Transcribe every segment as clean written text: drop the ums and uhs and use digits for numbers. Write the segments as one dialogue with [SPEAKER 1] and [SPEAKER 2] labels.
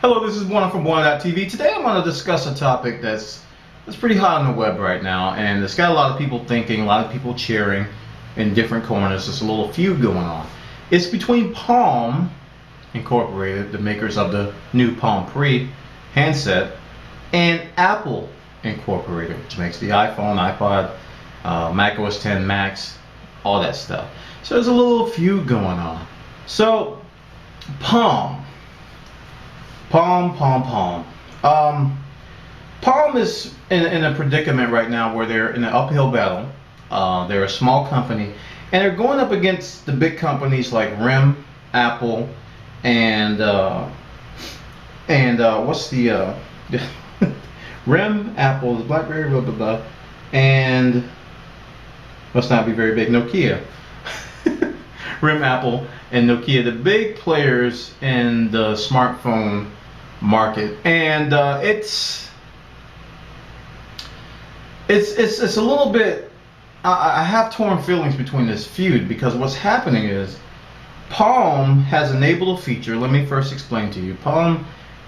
[SPEAKER 1] Hello, this is Bwana from Bwana.tv. Today I'm going to discuss a topic that's pretty hot on the web right now, and it's got a lot of people thinking, a lot of people cheering in different corners. There's a little feud going on. It's between Palm Incorporated, the makers of the new Palm Pre handset, and Apple Incorporated, which makes the iPhone, iPod, Mac OS X, Macs, all that stuff. So there's a little feud going on. So Palm is in a predicament right now where they're in an uphill battle. They're a small company, and they're going up against the big companies like RIM, Apple, and what's the RIM, Apple, the BlackBerry, blah blah blah, and must not be very big, Nokia. RIM, Apple, and Nokia, the big players in the smartphone market, and it's a little bit. I have torn feelings between this feud because what's happening is Palm has enabled a feature. Let me first explain to you. Palm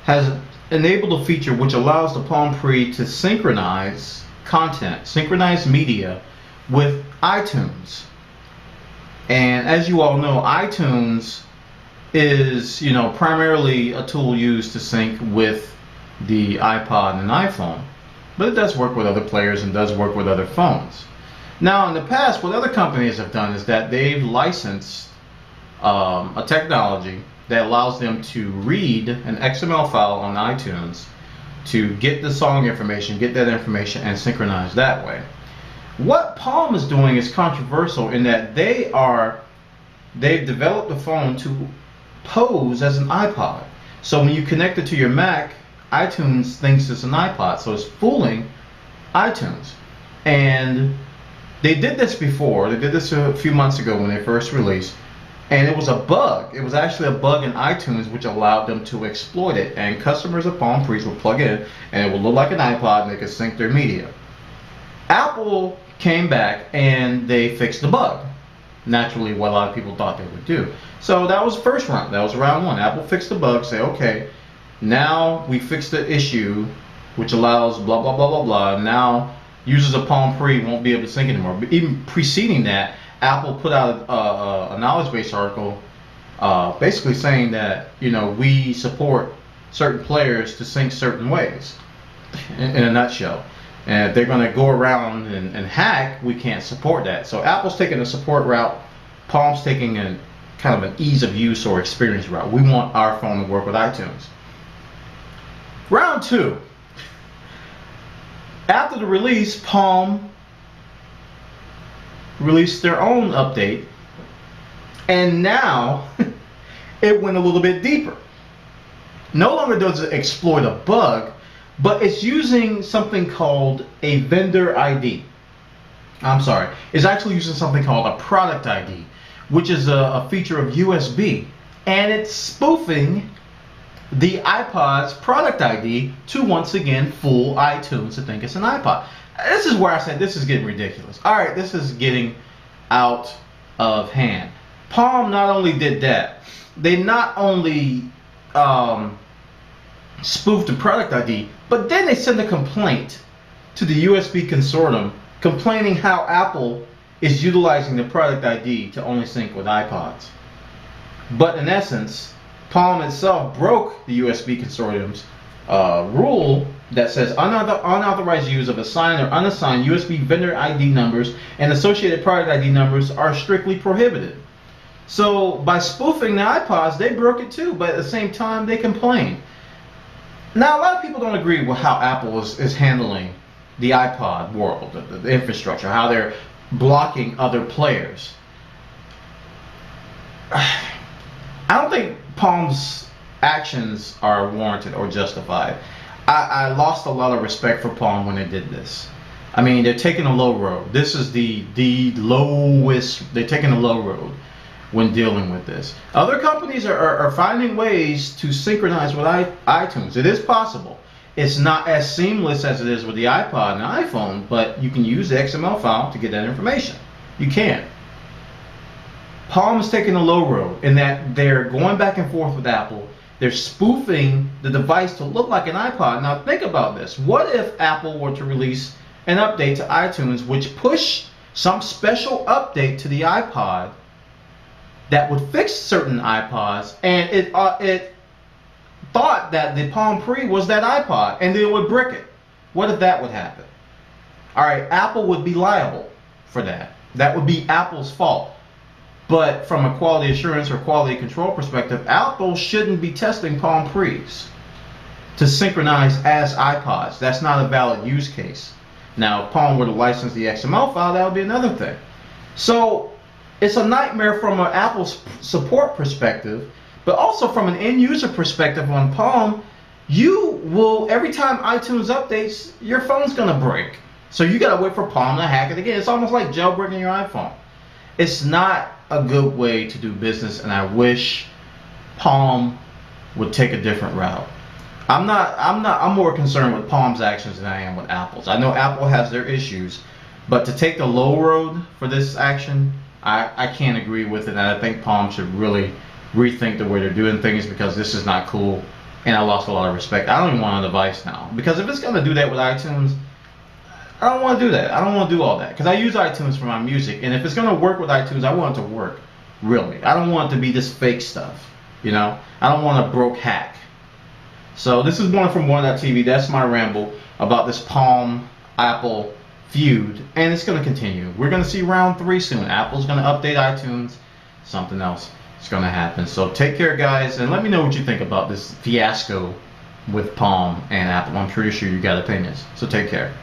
[SPEAKER 1] has enabled a feature which allows the Palm Pre to synchronize content, synchronize media with iTunes. And as you all know, iTunes is, primarily a tool used to sync with the iPod and iPhone. But it does work with other players and does work with other phones. Now, in the past, what other companies have done is that they've licensed a technology that allows them to read an XML file on iTunes to get the song information, get that information, and synchronize that way. What Palm is doing is controversial in that they've developed the phone to pose as an iPod. So when you connect it to your Mac, iTunes thinks it's an iPod, so it's fooling iTunes. And they did this before. They did this a few months ago when they first released, and it was a bug. It was actually a bug in iTunes which allowed them to exploit it, and customers of Palm Pre's would plug in and it would look like an iPod and they could sync their media. Apple came back and they fixed the bug. Naturally, what a lot of people thought they would do. So that was the first round. That was round one. Apple fixed the bug, say, okay, now we fixed the issue, which allows blah, blah, blah, blah, blah. Now users of Palm Pre won't be able to sync anymore. But even preceding that, Apple put out a knowledge base article basically saying that, we support certain players to sync certain ways, in a nutshell. And if they're going to go around and hack, we can't support that. So Apple's taking a support route. Palm's taking a kind of an ease of use or experience route. We want our phone to work with iTunes. Round two. After the release, Palm released their own update, and now it went a little bit deeper. No longer does it exploit a bug, but it's using something called a vendor ID. It's actually using something called a product ID, which is a feature of USB, and it's spoofing the iPod's product ID to once again fool iTunes to think it's an iPod. This is where I said this is getting ridiculous. Alright, this is getting out of hand. Palm not only did that, they not only spoofed the product ID, but then they sent a complaint to the USB consortium complaining how Apple is utilizing the product ID to only sync with iPods. But in essence, Palm itself broke the USB consortium's rule that says unauthorized use of assigned or unassigned USB vendor ID numbers and associated product ID numbers are strictly prohibited. So by spoofing the iPods, they broke it too, but at the same time they complained. Now, a lot of people don't agree with how Apple is handling the iPod world, the infrastructure, how they're blocking other players. I don't think Palm's actions are warranted or justified. I lost a lot of respect for Palm when they did this. I mean, they're taking a low road. This is the lowest. They're taking a low road when dealing with this. Other companies are finding ways to synchronize with iTunes. It is possible. It's not as seamless as it is with the iPod and iPhone, but you can use the XML file to get that information. You can. Palm is taking a low road in that they're going back and forth with Apple. They're spoofing the device to look like an iPod. Now think about this. What if Apple were to release an update to iTunes which push some special update to the iPod that would fix certain iPods, and it thought that the Palm Pre was that iPod, and then it would brick it? What if that would happen? All right, Apple would be liable for that. That would be Apple's fault. But from a quality assurance or quality control perspective, Apple shouldn't be testing Palm Pres to synchronize as iPods. That's not a valid use case. Now, if Palm were to license the XML file, that would be another thing. So it's a nightmare from an Apple support perspective, but also from an end user perspective on Palm. You will, every time iTunes updates, your phone's gonna break. So you gotta wait for Palm to hack it again. It's almost like jailbreaking your iPhone. It's not a good way to do business, and I wish Palm would take a different route. I'm more concerned with Palm's actions than I am with Apple's. I know Apple has their issues, but to take the low road for this action, I can't agree with it, and I think Palm should really rethink the way they're doing things, because this is not cool, and I lost a lot of respect. I don't even want a device now, because if it's going to do that with iTunes, I don't want to do that. I don't want to do all that, because I use iTunes for my music, and if it's going to work with iTunes, I want it to work, really. I don't want it to be this fake stuff, you know? I don't want a broke hack. So this is Bwana from Bwana.tv. That's my ramble about this Palm Apple feud, and it's going to continue. We're going to see round 3 soon. Apple's going to update iTunes. Something else is going to happen. So take care, guys, and let me know what you think about this fiasco with Palm and Apple. I'm pretty sure you got opinions. So take care.